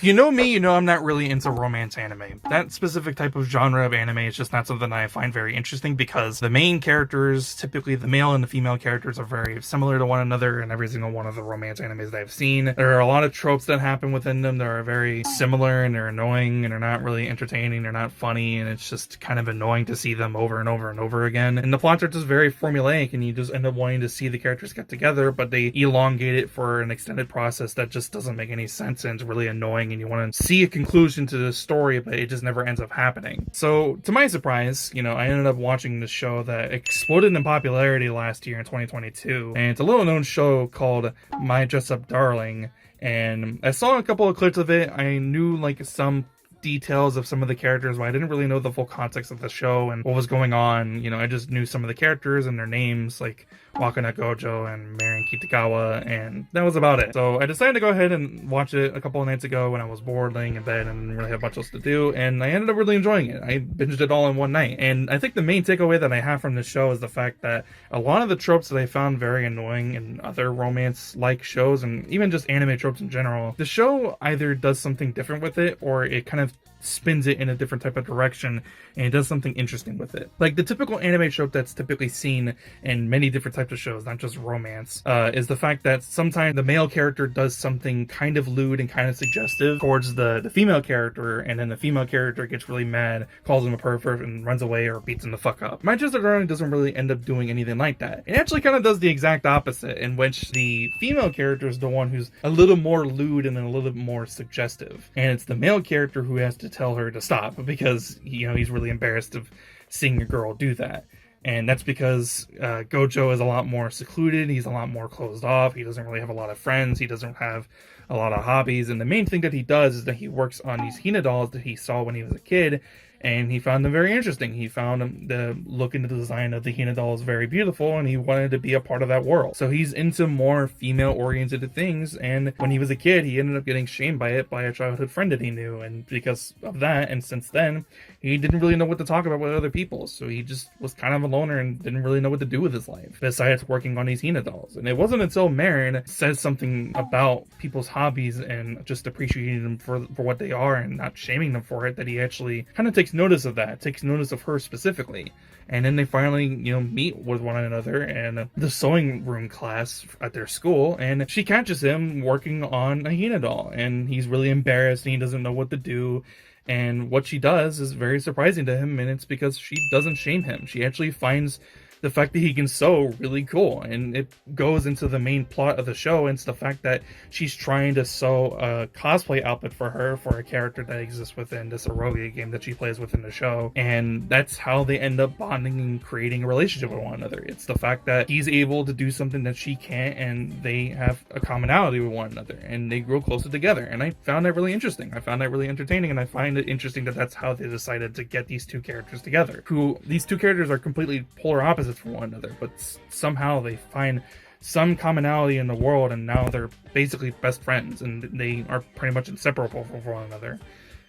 If you know me, you know I'm not really into romance anime. That specific type of genre of anime is just not something I find very interesting because the main characters, typically the male and the female characters, are very similar to one another in every single one of the romance animes that I've seen. There are a lot of tropes that happen within them that are very similar, and they're annoying, and they're not really entertaining, they're not funny, and it's just kind of annoying to see them over and over and over again. And the plots are just very formulaic, and you just end up wanting to see the characters get together, but they elongate it for an extended process that just doesn't make any sense, and it's really annoying, and you want to see a conclusion to the story, but it just never ends up happening. So to my surprise, I ended up watching this show that exploded in popularity last year in 2022, and it's a little known show called My Dress Up Darling. And I saw a couple of clips of it. I knew some details of some of the characters, but I didn't really know the full context of the show and what was going on. I just knew some of the characters and their names, like Wakana Gojo and Marin Kitagawa, and that was about it. So I decided to go ahead and watch it a couple of nights ago when I was bored laying in bed and didn't really have much else to do, and I ended up really enjoying it. I binged it all in one night, and I think the main takeaway that I have from this show is the fact that a lot of the tropes that I found very annoying in other romance-like shows, and even just anime tropes in general, the show either does something different with it, or it kind of spins it in a different type of direction, and it does something interesting with it. Like the typical anime trope that's typically seen in many different types of shows, not just romance, is the fact that sometimes the male character does something kind of lewd and kind of suggestive towards the female character, and then the female character gets really mad, calls him a pervert, and runs away or beats him the fuck up. My Just Darling doesn't really end up doing anything like that. It actually kind of does the exact opposite, in which the female character is the one who's a little more lewd and a little bit more suggestive, and it's the male character who has to tell her to stop because he's really embarrassed of seeing a girl do that. And that's because Gojo is a lot more secluded, he's a lot more closed off, he doesn't really have a lot of friends, he doesn't have a lot of hobbies, and the main thing that he does is that he works on these Hina dolls that he saw when he was a kid, and he found them very interesting. He found the look and the design of the Hina dolls very beautiful, and he wanted to be a part of that world. So he's into more female-oriented things, and when he was a kid, he ended up getting shamed by it by a childhood friend that he knew, and because of that, and since then, he didn't really know what to talk about with other people, so he just was kind of a loner and didn't really know what to do with his life, besides working on these Hina dolls. And it wasn't until Marin says something about people's hobbies and just appreciating them for what they are and not shaming them for it, that he actually kind of takes notice of that, takes notice of her specifically. And then they finally, meet with one another in the sewing room class at their school, and she catches him working on a Hina doll, and he's really embarrassed and he doesn't know what to do. And what she does is very surprising to him, and it's because she doesn't shame him. She actually finds the fact that he can sew really cool, and it goes into the main plot of the show, and it's the fact that she's trying to sew a cosplay outfit for her for a character that exists within this Erogia game that she plays within the show, and that's how they end up bonding and creating a relationship with one another. It's the fact that he's able to do something that she can't, and they have a commonality with one another, and they grow closer together, and I found that really interesting. I found that really entertaining, and I find it interesting that that's how they decided to get these two characters together, these two characters are completely polar opposites from one another, but somehow they find some commonality in the world, and now they're basically best friends, and they are pretty much inseparable from one another.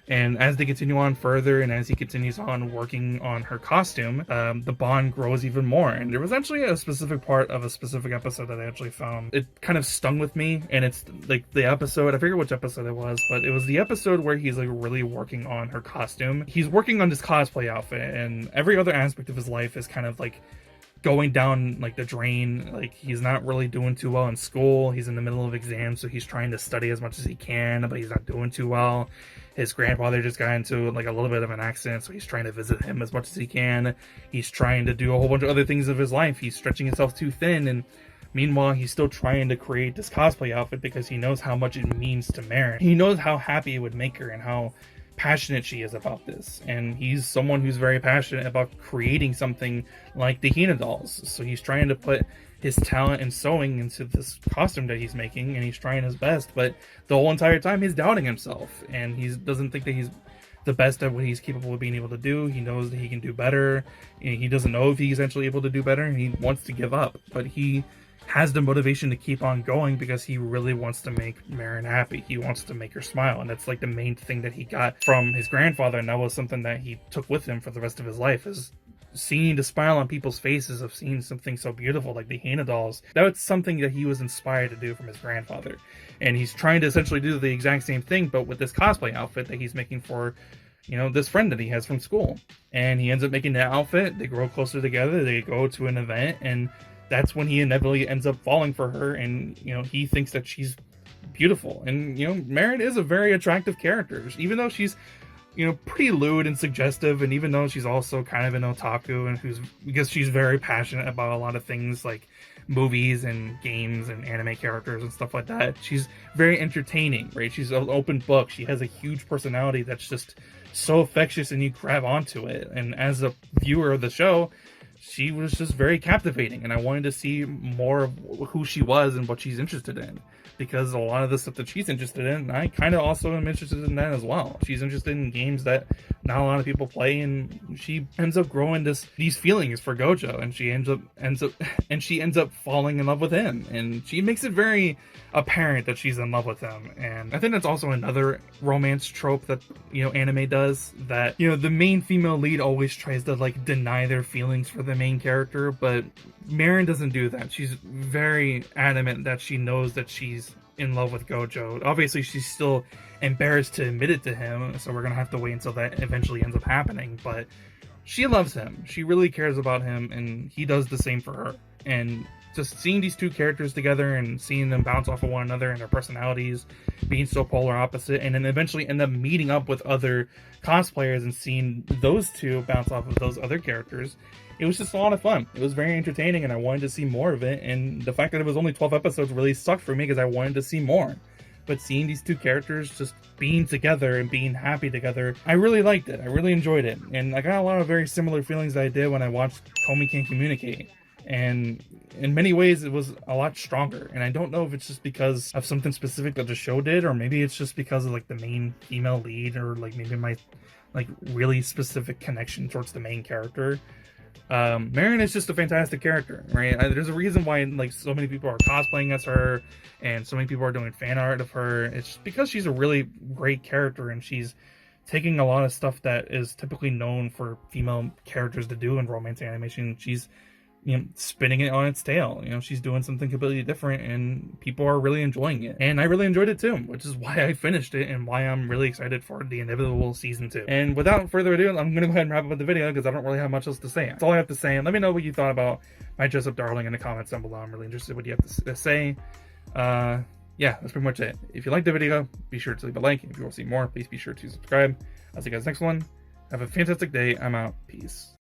And as they continue on further, and as he continues on working on her costume, the bond grows even more. And there was actually a specific part of a specific episode that I actually found, it kind of stung with me, and it's like the episode, I forget which episode it was, but it was the episode where he's really working on her costume. He's working on this cosplay outfit, and every other aspect of his life is kind of going down the drain. He's not really doing too well in school. He's in the middle of exams, so he's trying to study as much as he can, but he's not doing too well. His grandfather just got into a little bit of an accident, so he's trying to visit him as much as he can. He's trying to do a whole bunch of other things of his life. He's stretching himself too thin, and meanwhile, he's still trying to create this cosplay outfit because he knows how much it means to Marin. He knows how happy it would make her and how passionate she is about this, and he's someone who's very passionate about creating something like the Hina dolls, so he's trying to put his talent in sewing into this costume that he's making, and he's trying his best, but the whole entire time he's doubting himself, and he doesn't think that he's the best at what he's capable of being able to do. He knows that he can do better, and he doesn't know if he's actually able to do better, and he wants to give up, but he has the motivation to keep on going because he really wants to make Marin happy. He wants to make her smile, and that's the main thing that he got from his grandfather, and that was something that he took with him for the rest of his life, is seeing the smile on people's faces of seeing something so beautiful like the Hina dolls, that was something that he was inspired to do from his grandfather. And he's trying to essentially do the exact same thing, but with this cosplay outfit that he's making for, you know, this friend that he has from school. And he ends up making that outfit. They grow closer together. They go to an event, and that's when he inevitably ends up falling for her. And, you know, he thinks that she's beautiful. And, you know, Marin is a very attractive character, even though she's, you know, pretty lewd and suggestive, and even though she's also kind of an otaku, and because she's very passionate about a lot of things like movies and games and anime characters and stuff like that, she's very entertaining, right? She's an open book. She has a huge personality that's just so infectious, and you grab onto it. And as a viewer of the show, she was just very captivating, and I wanted to see more of who she was and what she's interested in, because a lot of the stuff that she's interested in, I kind of also am interested in that as well. She's interested in games that not a lot of people play, and she ends up growing these feelings for Gojo, and she ends up falling in love with him, and she makes it very apparent that she's in love with him. And I think that's also another romance trope that, you know, anime does, that, you know, the main female lead always tries to like deny their feelings for the main character, but Marin doesn't do that. She's very adamant that she knows that she's in love with Gojo. Obviously, she's still embarrassed to admit it to him, so we're gonna have to wait until that eventually ends up happening, but she loves him. She really cares about him, and he does the same for her. And just seeing these two characters together and seeing them bounce off of one another and their personalities being so polar opposite, and then eventually end up meeting up with other cosplayers and seeing those two bounce off of those other characters, it was just a lot of fun. It was very entertaining, and I wanted to see more of it. And the fact that it was only 12 episodes really sucked for me, because I wanted to see more. But seeing these two characters just being together and being happy together, I really liked it. I really enjoyed it. And I got a lot of very similar feelings that I did when I watched Komi Can't Communicate. And in many ways, it was a lot stronger. And I don't know if it's just because of something specific that the show did, or maybe it's just because of like the main female lead, or like maybe my like really specific connection towards the main character. Marin is just a fantastic character, right? There's a reason why like so many people are cosplaying as her, and so many people are doing fan art of her. It's just because she's a really great character, and she's taking a lot of stuff that is typically known for female characters to do in romance animation. She's, you know, spinning it on its tail. You know, she's doing something completely different, and people are really enjoying it. And I really enjoyed it too, which is why I finished it, and why I'm really excited for the inevitable season 2. And without further ado, I'm gonna go ahead and wrap up the video, because I don't really have much else to say. That's all I have to say, and let me know what you thought about my dress up darling in the comments down below. I'm really interested in what you have to say. Yeah, that's pretty much it. If you liked the video, be sure to leave a like. If you want to see more, please be sure to subscribe. I'll see you guys next one. Have a fantastic day. I'm out. Peace.